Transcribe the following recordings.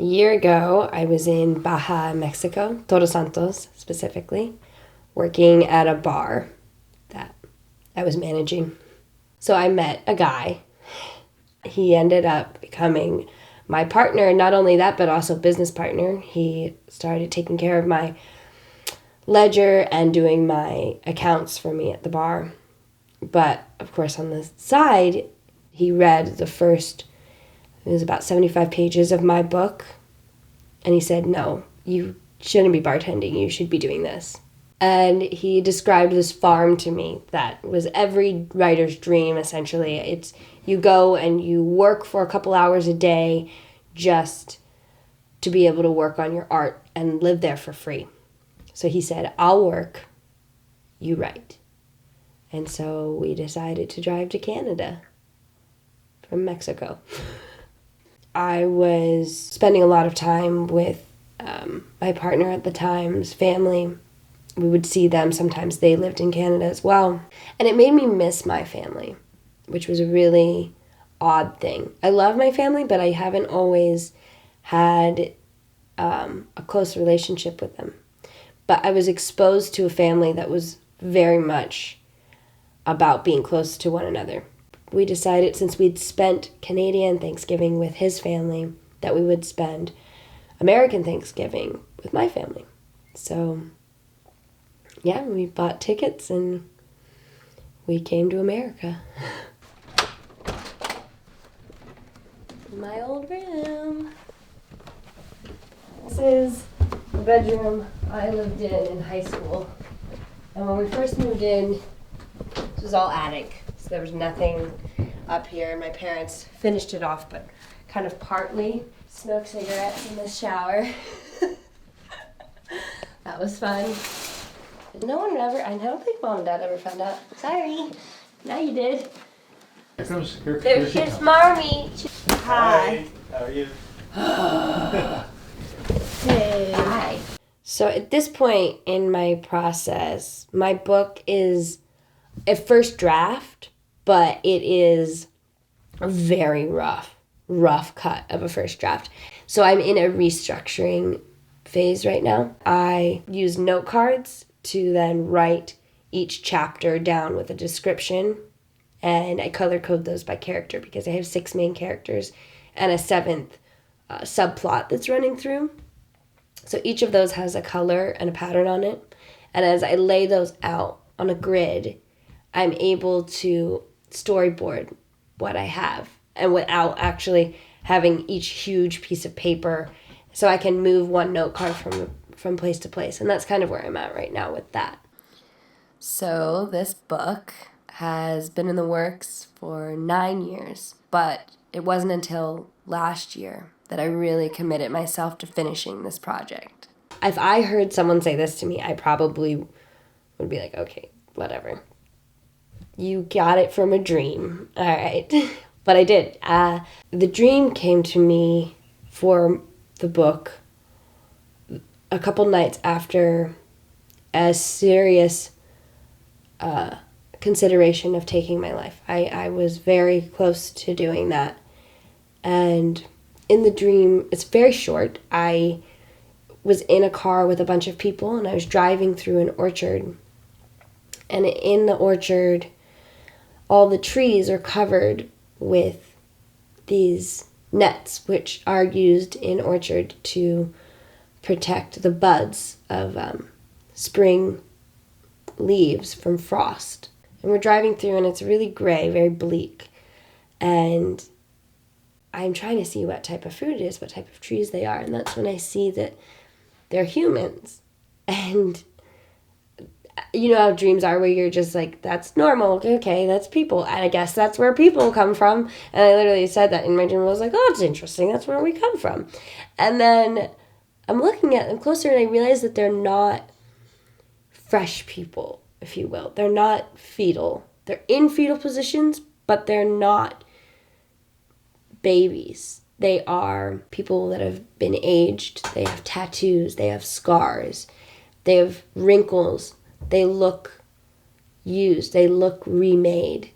A year ago, I was in Baja, Mexico, Todos Santos specifically, working at a bar that I was managing. So I met a guy. He ended up becoming my partner. Not only that, but also business partner. He started taking care of my ledger and doing my accounts for me at the bar. But, of course, on the side, he read the first, it was about 75 pages of my book. And he said, no, you shouldn't be bartending. You should be doing this. And he described this farm to me that was every writer's dream, essentially. It's you go and you work for a couple hours a day just to be able to work on your art and live there for free. So he said, I'll work, you write. And so we decided to drive to Canada from Mexico. I was spending a lot of time with my partner at the time's family. We would see them. Sometimes they lived in Canada as well. And it made me miss my family, which was a really odd thing. I love my family, but I haven't always had a close relationship with them. But I was exposed to a family that was very much about being close to one another. We decided, since we'd spent Canadian Thanksgiving with his family, that we would spend American Thanksgiving with my family. So, yeah, we bought tickets and we came to America. My old room. This is the bedroom I lived in high school. And when we first moved in, this was all attic. So there was nothing up here, and my parents finished it off, but kind of partly smoked cigarettes in the shower. That was fun. No one ever, I don't think Mom and Dad ever found out. Sorry. Now you did. Here's Marmy. Hi. How are you? Hey. Hi. So at this point in my process, my book is a first draft, but it is a very rough cut of a first draft. So I'm in a restructuring phase right now. I use note cards to then write each chapter down with a description, and I color code those by character because I have 6 main characters and a 7th subplot that's running through. So each of those has a color and a pattern on it, and as I lay those out on a grid, I'm able to storyboard what I have, and without actually having each huge piece of paper, so I can move one note card from place to place. And that's kind of where I'm at right now with that. So this book has been in the works for 9 years, but it wasn't until last year that I really committed myself to finishing this project. If I heard someone say this to me, I probably would be like, okay, whatever. You got it from a dream. All right. But I did. The dream came to me for the book a couple nights after a serious consideration of taking my life. I was very close to doing that. And in the dream, it's very short. I was in a car with a bunch of people, and I was driving through an orchard. And in the orchard, all the trees are covered with these nets, which are used in orchard to protect the buds of spring leaves from frost. And we're driving through, and it's really gray, very bleak. And I'm trying to see what type of fruit it is, what type of trees they are. And that's when I see that they're humans. And you know how dreams are, where you're just like, that's normal, okay, that's people, and I guess that's where people come from. And I literally said that in my dream. I was like, oh, it's interesting, that's where we come from. And then I'm looking at them closer, and I realize that they're not fresh people, if you will. They're not fetal. They're in fetal positions, but they're not babies. They are people that have been aged. They have tattoos. They have scars. They have wrinkles. They look used. They look remade.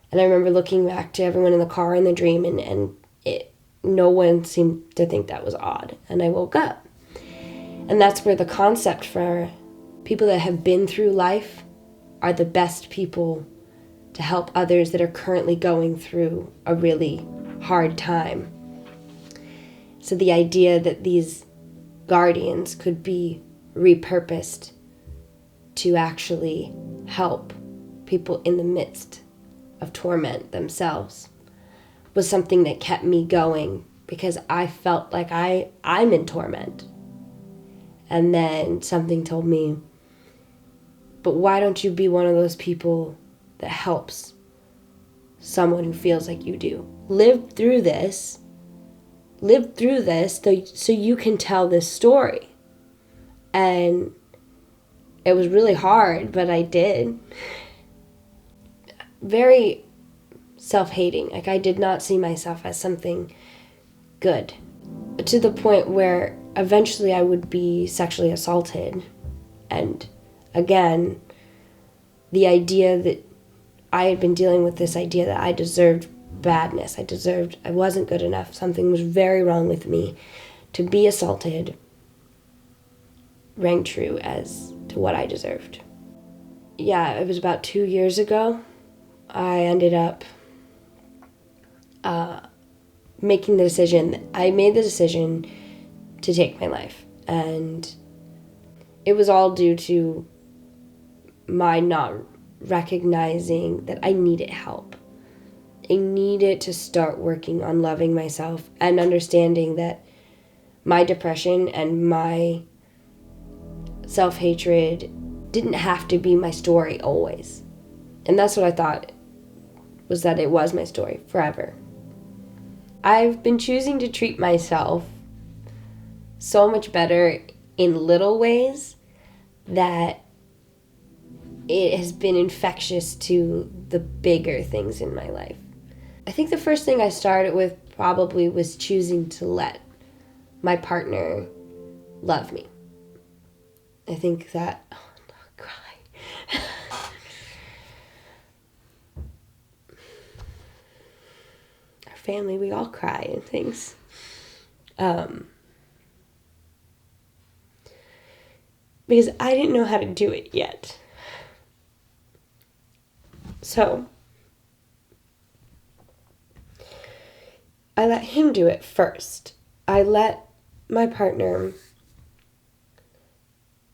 And I remember looking back to everyone in the car in the dream, and it no one seemed to think that was odd. And I woke up. And that's where the concept for people that have been through life are the best people to help others that are currently going through a really hard time. So the idea that these guardians could be repurposed to actually help people in the midst of torment themselves was something that kept me going, because I felt like I'm in torment. And then something told me, but why don't you be one of those people that helps someone who feels like you do? Live through this so you can tell this story. And it was really hard, but I did. Very self-hating. Like, I did not see myself as something good, to the point where eventually I would be sexually assaulted. And again, the idea that I had been dealing with this idea that I deserved badness. I wasn't good enough. Something was very wrong with me. To be assaulted rang true as to what I deserved. Yeah, it was about 2 years ago. I ended up making the decision. I made the decision to take my life. And it was all due to my not recognizing that I needed help. I needed to start working on loving myself and understanding that my depression and my self-hatred didn't have to be my story always. And that's what I thought, was that it was my story forever. I've been choosing to treat myself so much better in little ways that it has been infectious to the bigger things in my life. I think the first thing I started with probably was choosing to let my partner love me. I think that, oh, don't cry. Our family, we all cry and things. Because I didn't know how to do it yet. So I let him do it first. I let my partner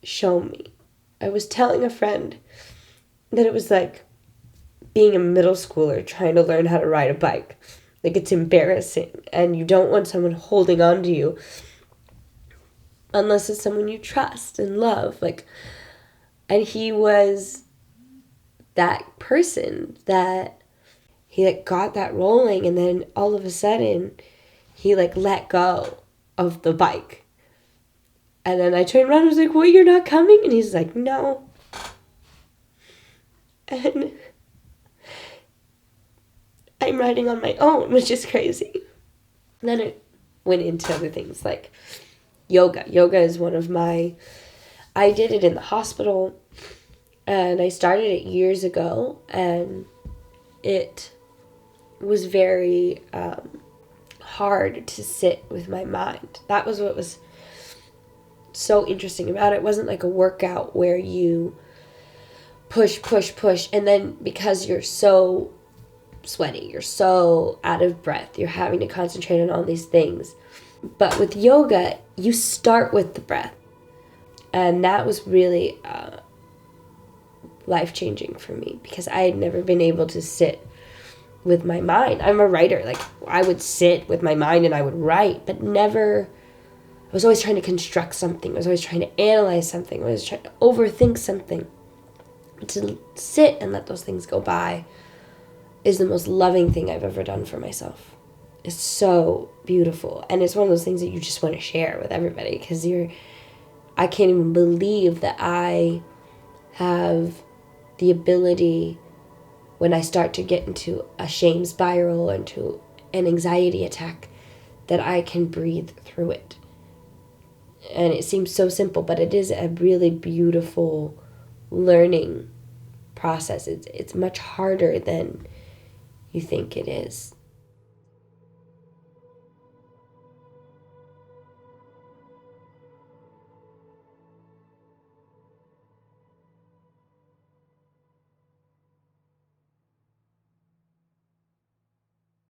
show me. I was telling a friend that it was like being a middle schooler trying to learn how to ride a bike. Like, it's embarrassing, and you don't want someone holding on to you unless it's someone you trust and love. Like, and he was that person that he got that rolling, and then all of a sudden he let go of the bike. And then I turned around and was like, "What, you're not coming?" And he's like, "No." And I'm riding on my own, which is crazy. And then it went into other things like yoga. Yoga is one of my... I did it in the hospital, and I started it years ago, and it was very hard to sit with my mind. That was what was so interesting about it. It wasn't like a workout where you push, and then because you're so sweaty, you're so out of breath, you're having to concentrate on all these things. But with yoga, you start with the breath. And that was really life-changing for me, because I had never been able to sit with my mind. I'm a writer. I would sit with my mind and I would write, but never... I was always trying to construct something. I was always trying to analyze something. I was trying to overthink something. But to sit and let those things go by is the most loving thing I've ever done for myself. It's so beautiful. And it's one of those things that you just want to share with everybody, because I can't even believe that I have the ability, when I start to get into a shame spiral, into an anxiety attack, that I can breathe through it. And it seems so simple, but it is a really beautiful learning process. It's much harder than you think it is.